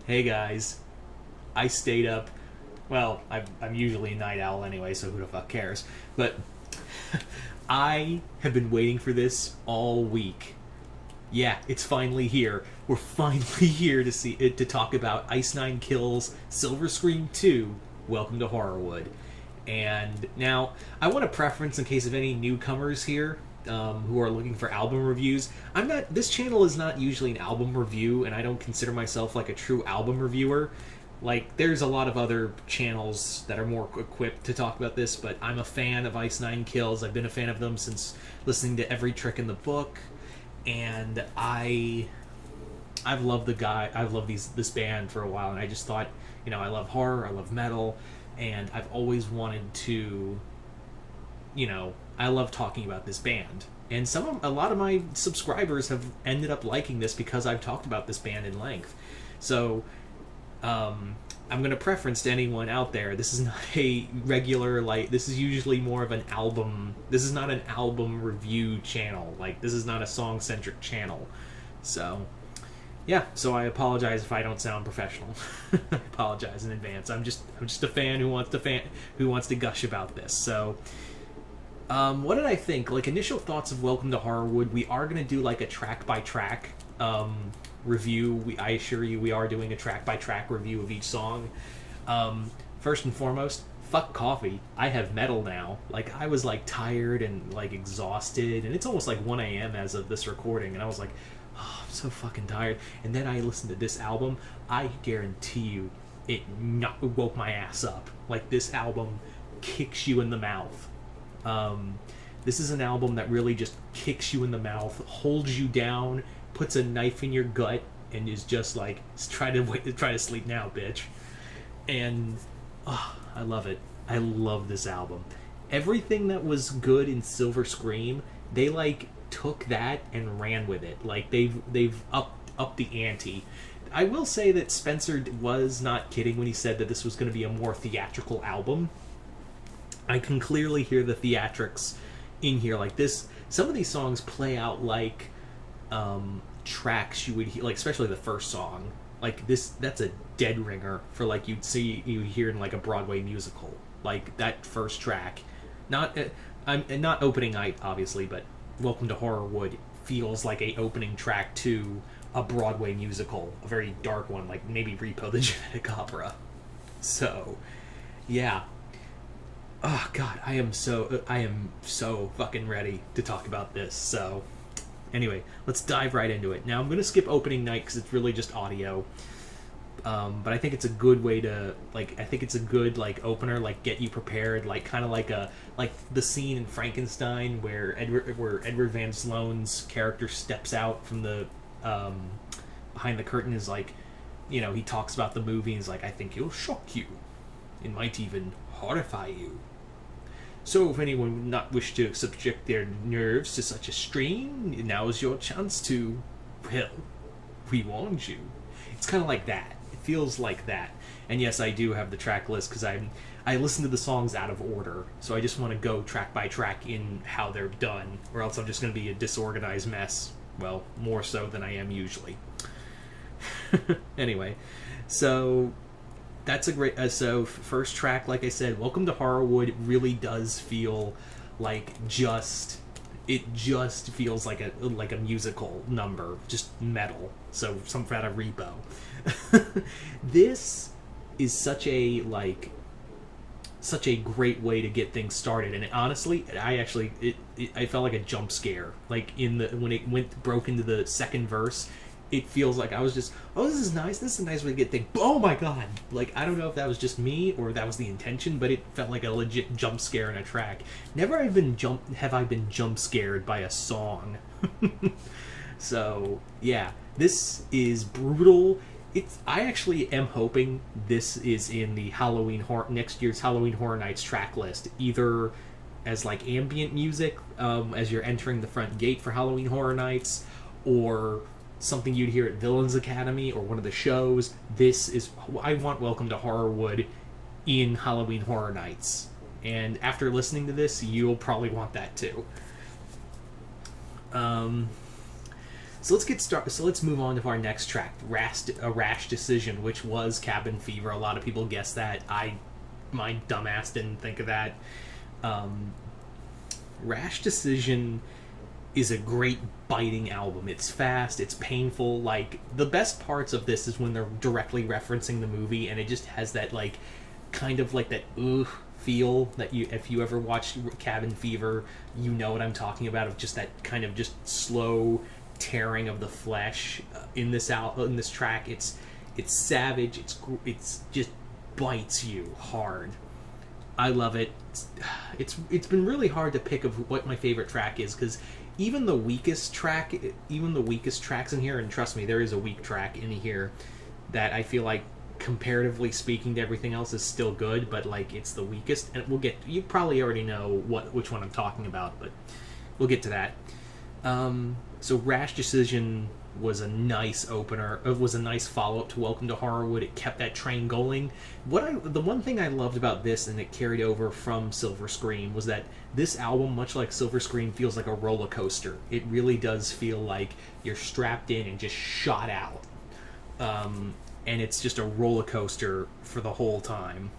Hey guys, I stayed up. Well, I'm usually a night owl anyway, so who the fuck cares? But I have been waiting for this all week. Yeah, it's finally here. We're finally here to see it to talk about Ice Nine Kills Silver Scream 2. Welcome to Horrorwood. And now I want a preference in case of any newcomers here who are looking for album reviews. I'm not. This channel is not usually an album review, and I don't consider myself like a true album reviewer. Like, there's a lot of other channels that are more equipped to talk about this, but I'm a fan of Ice Nine Kills. I've been a fan of them since listening to every trick in the book, and I've loved the guy. I've loved this band for a while, and I just thought, I love horror, I love metal, and I've always wanted to, I love talking about this band. And a lot of my subscribers have ended up liking this because I've talked about this band in length. So, I'm going to preference to anyone out there. This is not a regular, this is usually more of an album. This is not an album review channel. This is not a song-centric channel. So, yeah. So I apologize if I don't sound professional. I apologize in advance. I'm just a fan who wants to gush about this. So, what did I think? Initial thoughts of Welcome to Horrorwood. We are going to do a track-by-track review. I assure you we are doing a track-by-track review of each song. First and foremost, fuck coffee. I have metal now. I was tired and exhausted, and it's almost 1 a.m. as of this recording, and I was like, oh, I'm so fucking tired. And then I listened to this album. I guarantee you it woke my ass up. This album kicks you in the mouth. This is an album that really just kicks you in the mouth, holds you down, puts a knife in your gut, and is just try to sleep now, bitch. And I love it. I love this album. Everything that was good in Silver Scream, they took that and ran with it. They've upped the ante. I will say that Spencer was not kidding when he said that this was going to be a more theatrical album. I can clearly hear the theatrics in here. This, some of these songs play out tracks you would hear, especially the first song. That's a dead ringer for you hear in a Broadway musical. That first track, I'm not opening night obviously, but Welcome to Horrorwood feels like a opening track to a Broadway musical, a very dark one, maybe Repo the Genetic Opera. So, yeah. Oh god, I am so fucking ready to talk about this. So, anyway, let's dive right into it. Now I'm gonna skip opening night because it's really just audio. But I think it's a good way to I think it's a good opener, get you prepared, kind of like the scene in Frankenstein where Edward Van Sloan's character steps out from the behind the curtain, is he talks about the movie and is I think it'll shock you. It might even horrify you. So if anyone would not wish to subject their nerves to such a strain, now is your chance to, well, we warned you. It's kind of like that. It feels like that. And yes, I do have the track list because I listen to the songs out of order, so I just want to go track by track in how they're done, or else I'm just going to be a disorganized mess. Well, more so than I am usually. Anyway, so that's a great. So first track, like I said, Welcome to Horrorwood really does feel it just feels like a musical number, just metal. So something out of Repo. This is such a great way to get things started, and honestly, I felt like a jump scare. When it broke into the second verse, it feels like I was just, oh, this is nice. This is a nice way to get things. Oh my god! I don't know if that was just me or that was the intention, but it felt like a legit jump scare in a track. Never have I been jump scared by a song. So yeah, this is brutal. I actually am hoping this is in the next year's Halloween Horror Nights track list, either as ambient music as you're entering the front gate for Halloween Horror Nights, or something you'd hear at Villains Academy or one of the shows. I want Welcome to Horrorwood in Halloween Horror Nights. And after listening to this, you'll probably want that too. So let's get started. So let's move on to our next track, Rash Decision, which was Cabin Fever. A lot of people guessed that. My dumbass didn't think of that. Rash Decision is a great biting album. It's fast, it's painful. Like, the best parts of this is when they're directly referencing the movie, and it just has that, like, kind of like that feel that if you ever watched Cabin Fever, you know what I'm talking about, of just that kind of just slow tearing of the flesh in this track. It's savage. It's just bites you hard. I love it. It's been really hard to pick of what my favorite track is, because even the weakest tracks in here, and trust me, there is a weak track in here that I feel like, comparatively speaking to everything else, is still good, but like it's the weakest. And you probably already know which one I'm talking about, but we'll get to that. So Rash Decision was a nice opener. It was a nice follow-up to Welcome to Horrorwood. It kept that train going. The one thing I loved about this, and it carried over from Silver Scream, was that this album, much like Silver Scream, feels like a roller coaster. It really does feel like you're strapped in and just shot out. And it's just a roller coaster for the whole time.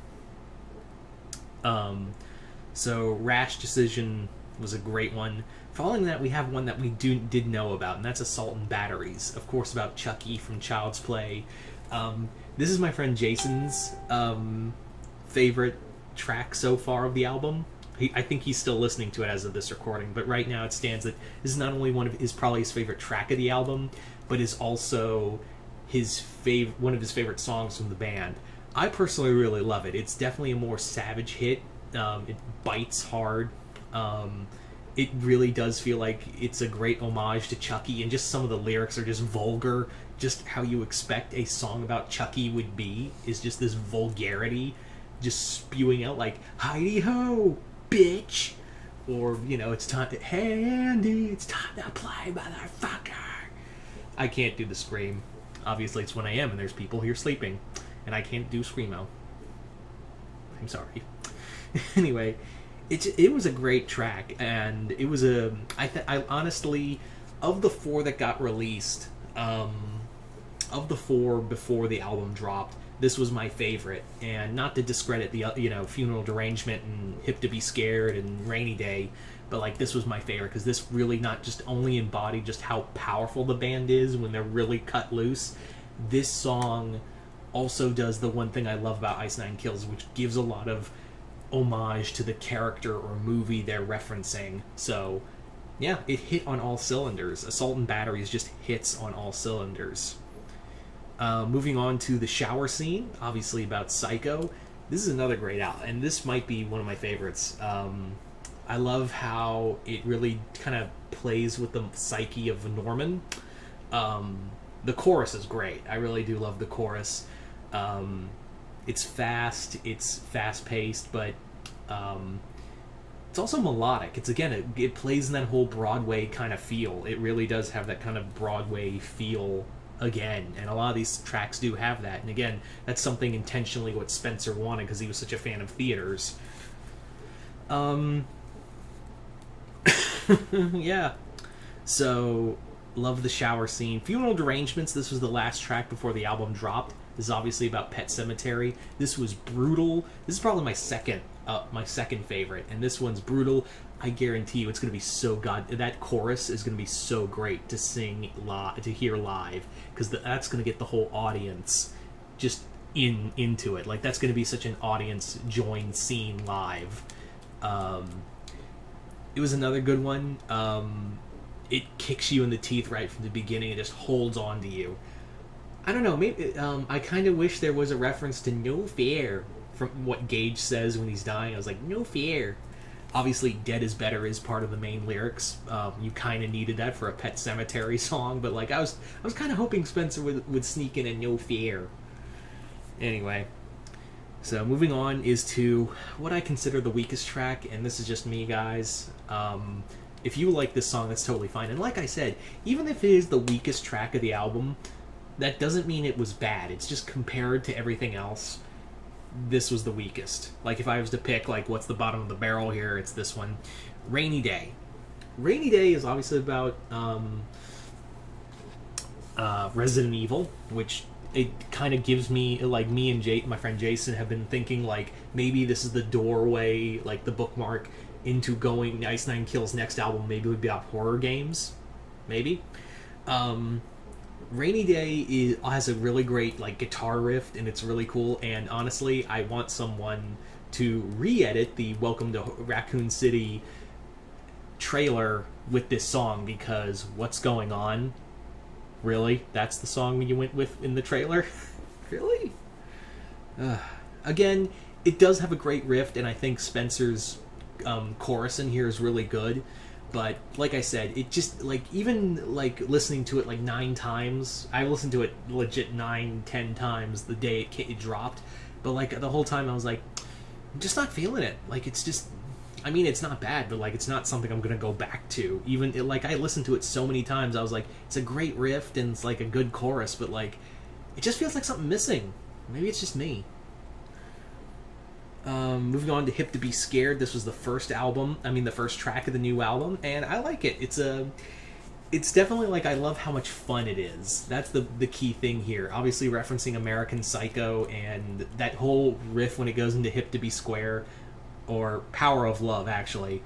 So Rash Decision was a great one. Following that, we have one that we did know about, and that's Assault and Batteries. Of course, about Chucky from Child's Play. This is my friend Jason's favorite track so far of the album. I think he's still listening to it as of this recording, but right now it stands that this is not only probably his favorite track of the album, but is also one of his favorite songs from the band. I personally really love it. It's definitely a more savage hit. It bites hard. It really does feel like it's a great homage to Chucky, and just some of the lyrics are just vulgar. Just how you expect a song about Chucky would be, is just this vulgarity, just spewing out like, "Heidi-ho, bitch!" Or, it's time to, "Hey, Andy, it's time to play, motherfucker!" I can't do the scream. Obviously, it's 1 a.m. and there's people here sleeping, and I can't do screamo. I'm sorry. Anyway, it was a great track, and it was I honestly, of the 4 that got released, of the 4 before the album dropped, this was my favorite. And not to discredit the Funeral Derangement and Hip to Be Scared and Rainy Day, but like, this was my favorite because this really not just only embodied just how powerful the band is when they're really cut loose. This song also does the one thing I love about Ice Nine Kills, which gives a lot of homage to the character or movie they're referencing. So yeah, it hit on all cylinders. Assault and Batteries just hits on all cylinders. Moving on to the shower scene, obviously about Psycho. This is another great album, and this might be one of my favorites. I love how it really kind of plays with the psyche of Norman. The chorus is great. I really do love the chorus. It's fast-paced, but it's also melodic. It plays in that whole Broadway kind of feel. It really does have that kind of Broadway feel again, and a lot of these tracks do have that. And again, that's something intentionally what Spencer wanted, because he was such a fan of theaters. Yeah. So, love the shower scene. Funeral Derangements, this was the last track before the album dropped. This is obviously about Pet Sematary. This was brutal. This is probably my second favorite, and this one's brutal. I guarantee you, it's going to be so that chorus is going to be so great to hear live, because that's going to get the whole audience just into it. Like, that's going to be such an audience joined scene live. It was another good one. It kicks you in the teeth right from the beginning and just holds on to you. I don't know, maybe I kind of wish there was a reference to "No Fear" from what Gage says when he's dying. I was like, "No fear." Obviously, "Dead is Better" is part of the main lyrics. You kind of needed that for a Pet Sematary song, but like, I was kind of hoping Spencer would sneak in a "No Fear." Anyway, so moving on is to what I consider the weakest track, and this is just me, guys. If you like this song, that's totally fine. And like I said, even if it is the weakest track of the album, that doesn't mean it was bad. It's just compared to everything else, this was the weakest. Like, if I was to pick, like, what's the bottom of the barrel here, it's this one. Rainy Day. Rainy Day is obviously about Resident Evil, which it kind of gives me, like, me and my friend Jason have been thinking, like, maybe this is the doorway, like the bookmark into going Ice Nine Kills' next album maybe would be about horror games, maybe. Rainy Day has a really great, like, guitar riff, and it's really cool, and honestly I want someone to re-edit the Welcome to Raccoon City trailer with this song, because what's going on? Really? That's the song you went with in the trailer? Really? Again, it does have a great riff, and I think Spencer's chorus in here is really good. But like I said, it just, like, even like listening to it like 9 times, I listened to it legit 9-10 times the day it dropped. But like the whole time I was like, I'm just not feeling it. Like, it's just, I mean, it's not bad, but like it's not something I'm gonna go back to. Even like I listened to it so many times, I was like, it's a great riff and it's like a good chorus, but like it just feels like something missing. Maybe it's just me. Moving on to Hip to Be Scared. This was the first track of the new album, and I like it. It's definitely, like, I love how much fun it is. That's the key thing here. Obviously referencing American Psycho and that whole riff when it goes into Hip to Be Square, or Power of Love, actually.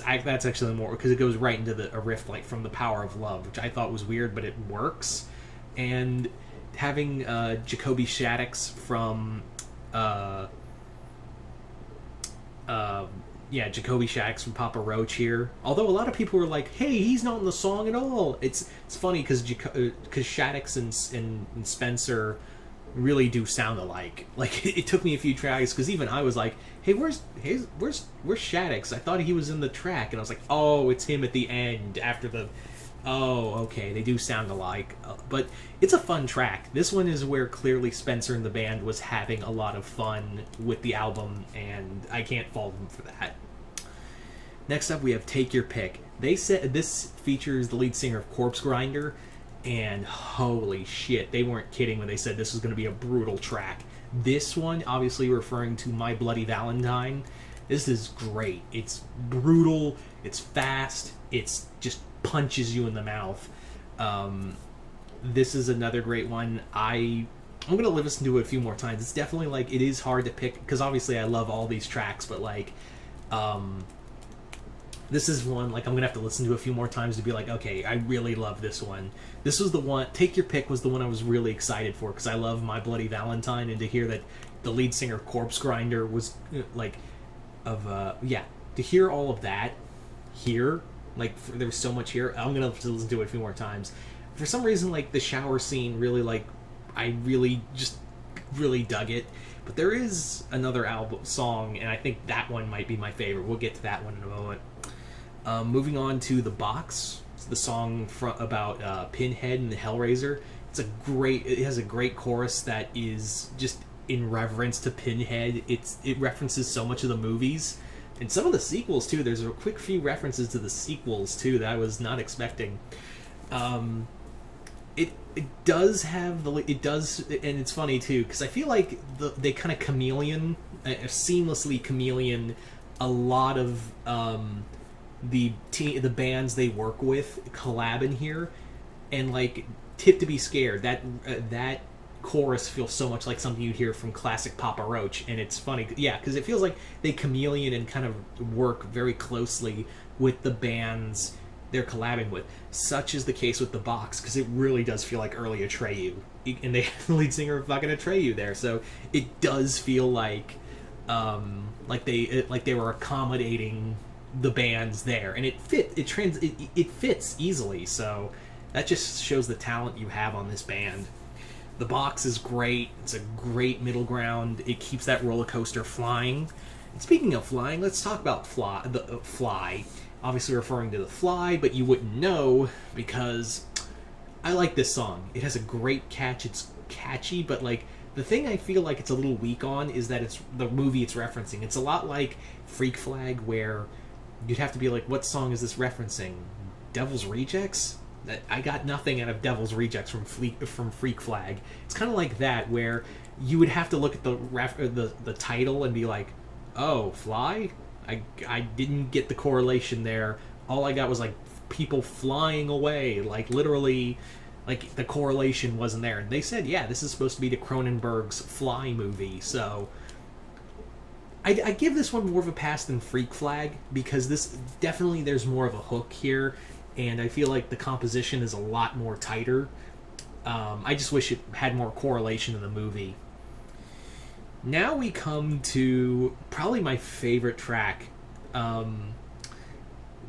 That's actually more, because it goes right into a riff like from the Power of Love, which I thought was weird, but it works. And having Jacoby Shaddix from Jacoby Shaddix from Papa Roach here. Although a lot of people were like, "Hey, he's not in the song at all." It's funny because Shaddix and Spencer really do sound alike. Like, it took me a few tracks, because even I was like, "Hey, where's Shaddix? I thought he was in the track," and I was like, "Oh, it's him at the end after the." Oh, okay, they do sound alike. But it's a fun track. This one is where clearly Spencer and the band was having a lot of fun with the album, and I can't fault them for that. Next up, we have Take Your Pick. They said this features the lead singer of Corpse Grinder, and holy shit, they weren't kidding when they said this was going to be a brutal track. This one, obviously referring to My Bloody Valentine, this is great. It's brutal, it's fast, it's just punches you in the mouth. This is another great one. I'm gonna listen to it a few more times. It's definitely, like, it is hard to pick, because obviously I love all these tracks, but like this is one, like, I'm gonna have to listen to a few more times to be like, okay, I really love this one. This was the one, Take Your Pick was the one I was really excited for, because I love My Bloody Valentine, and to hear that the lead singer of Corpse Grinder was to hear all of that here, like, there was so much here. I'm gonna have to listen to it a few more times. For some reason, like, the shower scene really, like, I really dug it. But there is another song, and I think that one might be my favorite. We'll get to that one in a moment. Moving on to The Box. It's the song about Pinhead and the Hellraiser. It has a great chorus that is just in reverence to Pinhead. It references so much of the movies. And some of the sequels, too. There's a quick few references to the sequels, too, that I was not expecting. It does, and it's funny, too, because I feel like they kind of seamlessly chameleon a lot of the bands they work with collab in here. And, like, Tip to Be Scared, that chorus feels so much like something you'd hear from classic Papa Roach, and it's funny, because it feels like they chameleon and kind of work very closely with the bands they're collabing with. Such is the case with The Box, because it really does feel like early Atreyu, and they have the lead singer of fucking Atreyu there, so it does feel like they were accommodating the bands there, and it fits easily. So that just shows the talent you have on this band. The Box is great. It's a great middle ground. It keeps that roller coaster flying. And speaking of flying, let's talk about Fly. Obviously referring to The Fly, but you wouldn't know because I like this song. It has a great catch. It's catchy, but like the thing I feel like it's a little weak on is that it's the movie it's referencing. It's a lot like Freak Flag, where you'd have to be like, what song is this referencing? Devil's Rejects? I got nothing out of Devil's Rejects from Freak Flag. It's kind of like that, where you would have to look at the title and be like, oh, Fly? I didn't get the correlation there. All I got was like people flying away, like literally like the correlation wasn't there. And they said, yeah, this is supposed to be the Cronenberg's Fly movie, so I give this one more of a pass than Freak Flag, because this definitely, there's more of a hook here, and I feel like the composition is a lot more tighter. I just wish it had more correlation in the movie. Now we come to probably my favorite track,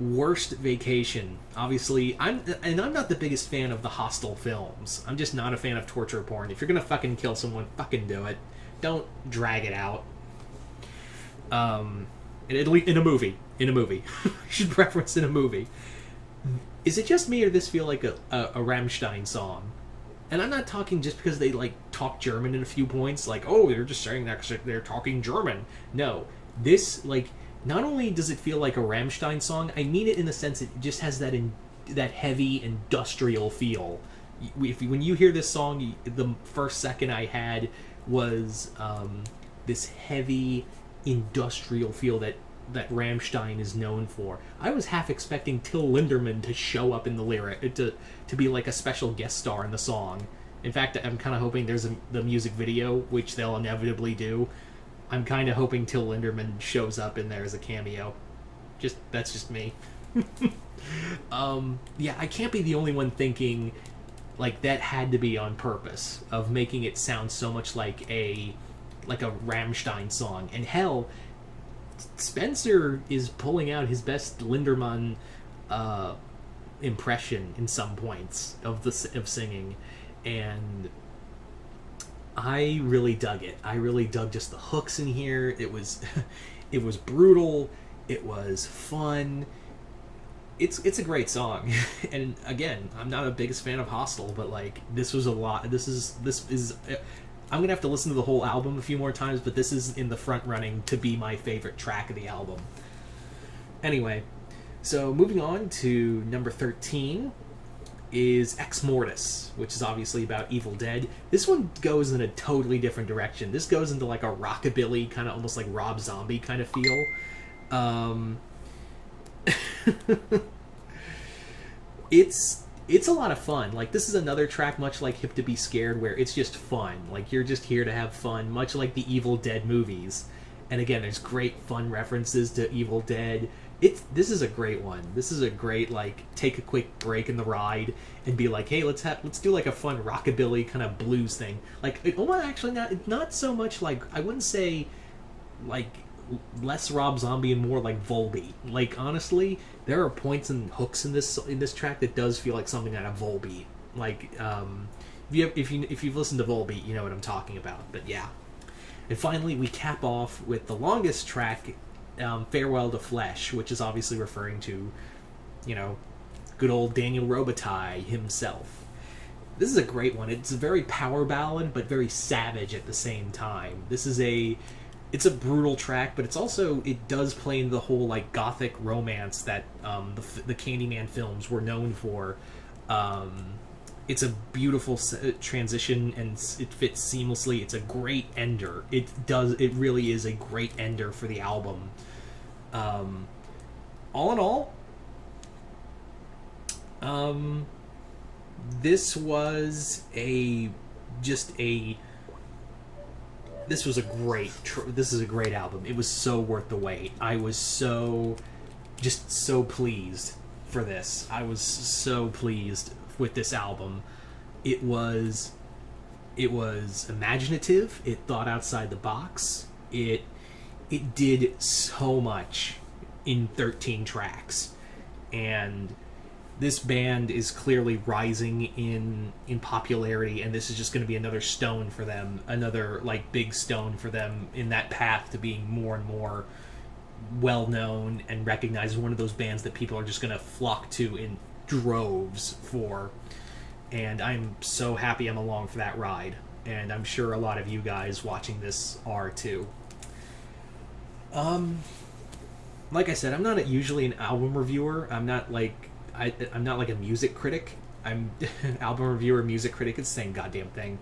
Worst Vacation. Obviously, I'm not the biggest fan of the Hostel films. I'm just not a fan of torture porn. If you're gonna fucking kill someone, fucking do it. Don't drag it out. At least in a movie. Should preference in a movie. Is it just me, or does this feel like a Rammstein song? And I'm not talking just because they like talk German in a few points, like, oh, they're just saying that because they're talking German. No, this, like, not only does it feel like a Rammstein song, I mean it in the sense it just has that heavy industrial feel. When you hear this song, the first second I had was this heavy industrial feel that Rammstein is known for. I was half expecting Till Lindemann to show up in the lyric, to be like a special guest star in the song. In fact, I'm kind of hoping there's the music video, which they'll inevitably do. I'm kind of hoping Till Lindemann shows up in there as a cameo. That's just me. Yeah, I can't be the only one thinking like that had to be on purpose, of making it sound so much like a Rammstein song. And hell, Spencer is pulling out his best Lindermann impression in some points of singing, and I really dug it. I really dug just the hooks in here. It was it was brutal. It was fun. It's a great song. And again, I'm not a biggest fan of Hostel, but like this was a lot. This is I'm gonna have to listen to the whole album a few more times, but this is in the front running to be my favorite track of the album. Anyway, so moving on to number 13 is Exmortus, which is obviously about Evil Dead. This one goes in a totally different direction. This goes into like a rockabilly, kind of almost like Rob Zombie kind of feel. It's a lot of fun. Like, this is another track much like Hip to Be Scared, where it's just fun. Like, you're just here to have fun, much like the Evil Dead movies. And again, there's great fun references to Evil Dead. This is a great one. This is a great, like, take a quick break in the ride and be like, hey, let's do like a fun rockabilly kind of blues thing. Like, well, actually not so much like, I wouldn't say like less Rob Zombie and more like Volbeat. Like, honestly, there are points and hooks in this track that does feel like something out of Volbeat. Like, if you've listened to Volbeat, you know what I'm talking about. But yeah. And finally, we cap off with the longest track, Farewell to Flesh, which is obviously referring to, you know, good old Daniel Robitaille himself. This is a great one. It's a very power ballad, but very savage at the same time. It's a brutal track, but it does play into the whole like gothic romance that the Candyman films were known for. It's a beautiful transition, and it fits seamlessly. It's a great ender. It really is a great ender for the album. All in all, this was a great album. It was so worth the wait. I was so pleased for this. I was so pleased with this album. It was imaginative. It thought outside the box. It did so much in 13 tracks, and this band is clearly rising in popularity, and this is just going to be another stone for them, another like big stone for them in that path to being more and more well known and recognized as one of those bands that people are just going to flock to in droves for. And I'm so happy I'm along for that ride, and I'm sure a lot of you guys watching this are too. Like I said, I'm not usually an album reviewer. I'm not like a music critic. I'm album reviewer, music critic. It's the same goddamn thing.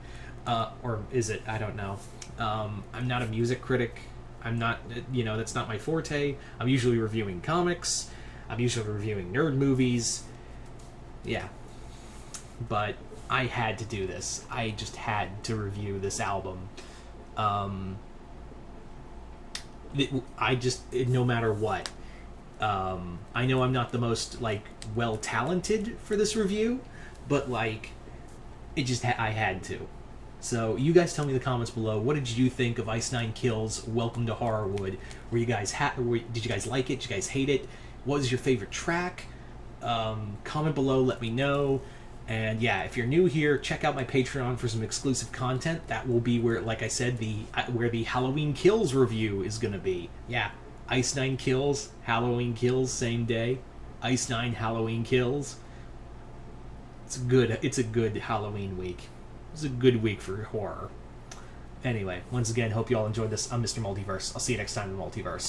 Or is it? I don't know. I'm not a music critic. I'm not, that's not my forte. I'm usually reviewing comics. I'm usually reviewing nerd movies. Yeah. But I had to do this. I just had to review this album. No matter what. I know I'm not the most, like, well-talented for this review, but, like, I had to. So, you guys tell me in the comments below, what did you think of Ice Nine Kills' Welcome to Horrorwood? Did you guys like it? Did you guys hate it? What was your favorite track? Comment below, let me know. And yeah, if you're new here, check out my Patreon for some exclusive content. That will be where, like I said, where the Halloween Kills review is going to be. Yeah, Ice Nine Kills, Halloween Kills, same day. Ice Nine Halloween Kills. It's a good Halloween week. It's a good week for horror. Anyway, once again, hope you all enjoyed this. I'm Mr. Multiverse. I'll see you next time in the Multiverse.